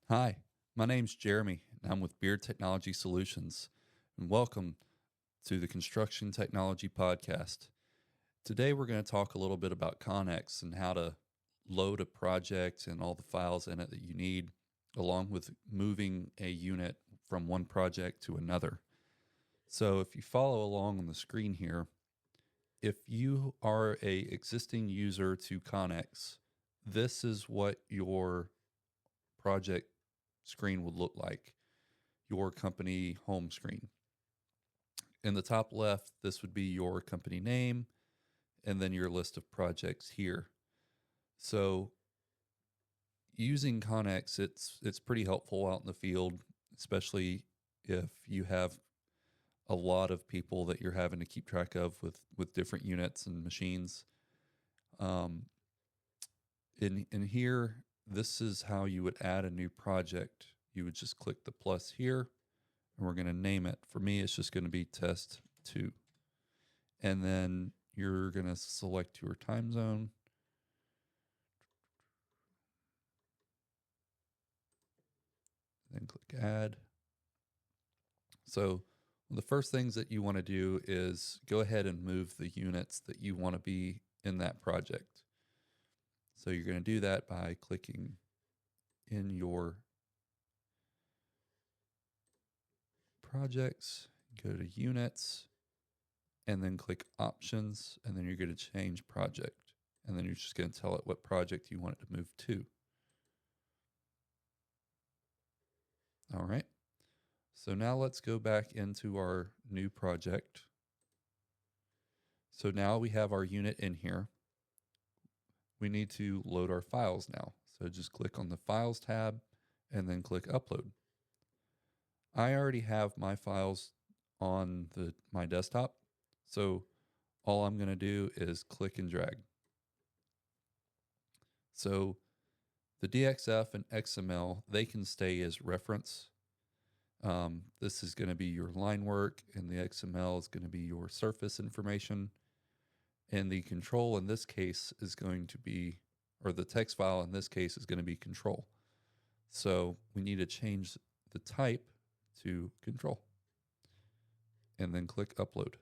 Hi, my name's Jeremy, and I'm with Beard Technology Solutions, and welcome to the Construction Technology Podcast. Today, we're going to talk a little bit about Conx and how to load a project and all the files in it that you need, along with moving a unit from one project to another. So, if you follow along on the screen here, if you are a existing user to Conx, this is what your project screen would look like, your company home screen. In the top left, this would be your company name and then your list of projects here. So using Conx, it's pretty helpful out in the field, especially if you have a lot of people that you're having to keep track of with different units and machines. In here, this is how you would add a new project. You would just click the plus here, and we're going to name it. For me, it's just going to be test 2. And then you're going to select your time zone. Then click add. So the first things that you want to do is go ahead and move the units that you want to be in that project. So you're going to do that by clicking in your projects, go to units, and then click options, and then you're going to change project. And then you're just going to tell it what project you want it to move to. All right. So now let's go back into our new project. So now we have our unit in here. We need to load our files now. So just click on the Files tab and then click Upload. I already have my files on my desktop, so all I'm going to do is click and drag. So the DXF and XML, they can stay as reference. This is going to be your line work, and the XML is going to be your surface information. And the control in this case is going to be, or the text file in this case is going to be control. So we need to change the type to control. And then click upload.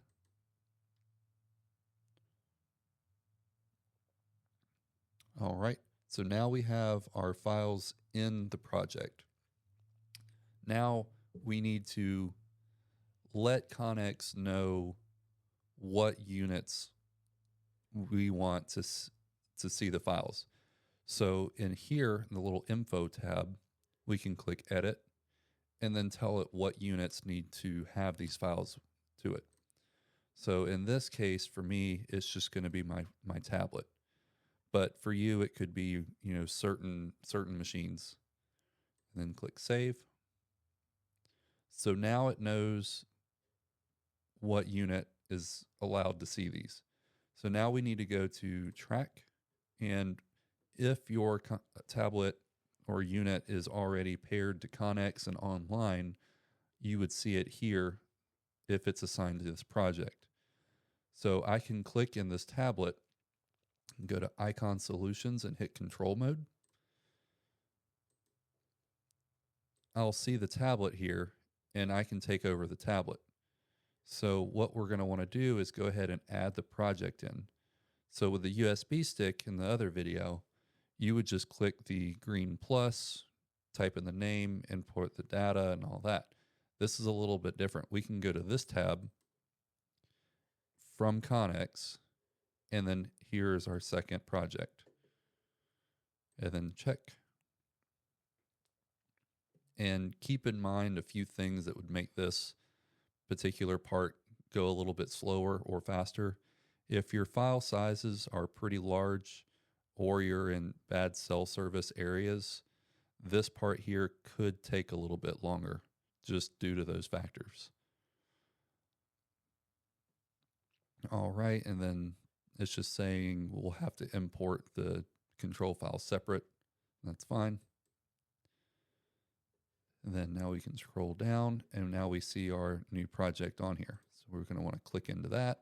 All right, so now we have our files in the project. Now we need to let Conx know what units we want to see the files. So in here, in the little info tab, we can click edit and then tell it what units need to have these files to it. So in this case, for me, it's just going to be my tablet. But for you, it could be, certain machines. And then click save. So now it knows what unit is allowed to see these. So now we need to go to track, and if your tablet or unit is already paired to Conx and online, you would see it here if it's assigned to this project. So I can click in this tablet and go to iCON Solutions and hit control mode. I'll see the tablet here, and I can take over the tablet. So what we're going to want to do is go ahead and add the project in. So with the USB stick in the other video, you would just click the green plus, type in the name, import the data, and all that. This is a little bit different. We can go to this tab from Conx, and then here's our second project. And then check. And keep in mind a few things that would make this particular part go a little bit slower or faster. If your file sizes are pretty large or you're in bad cell service areas, this part here could take a little bit longer just due to those factors. All right, and then it's just saying we'll have to import the control file separate. That's fine. And then now we can scroll down, and now we see our new project on here. So we're going to want to click into that.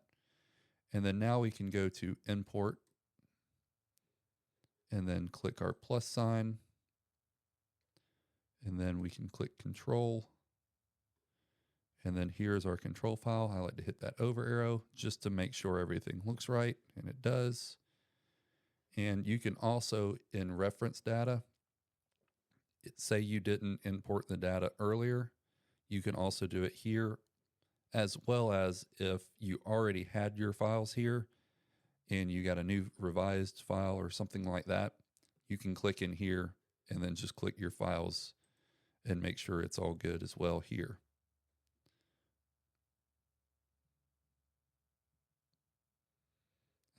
And then now we can go to import and then click our plus sign. And then we can click Control. And then here's our control file. I like to hit that over arrow just to make sure everything looks right, and it does. And you can also, in reference data, say you didn't import the data earlier, you can also do it here, as well as if you already had your files here and you got a new revised file or something like that, you can click in here and then just click your files and make sure it's all good as well here.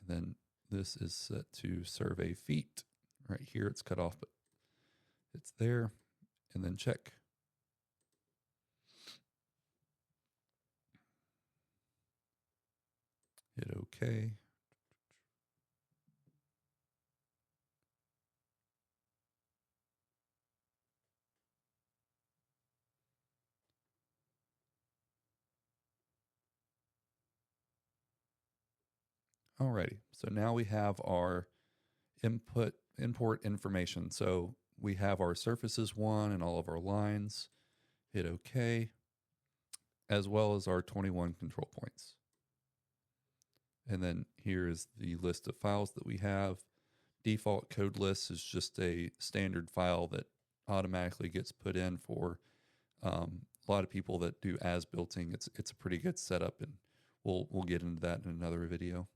And then this is set to survey feet. Right here it's cut off, but it's there. And then check. Hit OK. Alrighty, so now we have our import information. So we have our surfaces one and all of our lines. Hit OK, as well as our 21 control points. And then here is the list of files that we have. Default code list is just a standard file that automatically gets put in for a lot of people that do as-builting. It's a pretty good setup, and we'll get into that in another video.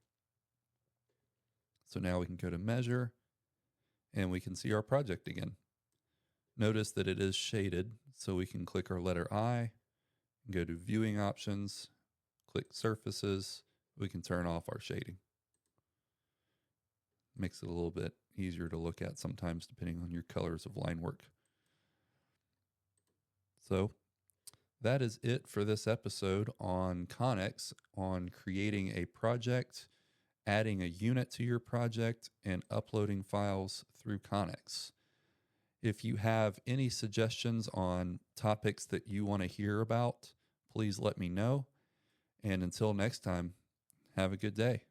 So now we can go to measure and we can see our project again. Notice that it is shaded, so we can click our letter I, go to viewing options, click surfaces, we can turn off our shading. Makes it a little bit easier to look at sometimes depending on your colors of line work. So that is it for this episode on Conx, on creating a project, adding a unit to your project, and uploading files through Conx. If you have any suggestions on topics that you want to hear about, please let me know. And until next time, have a good day.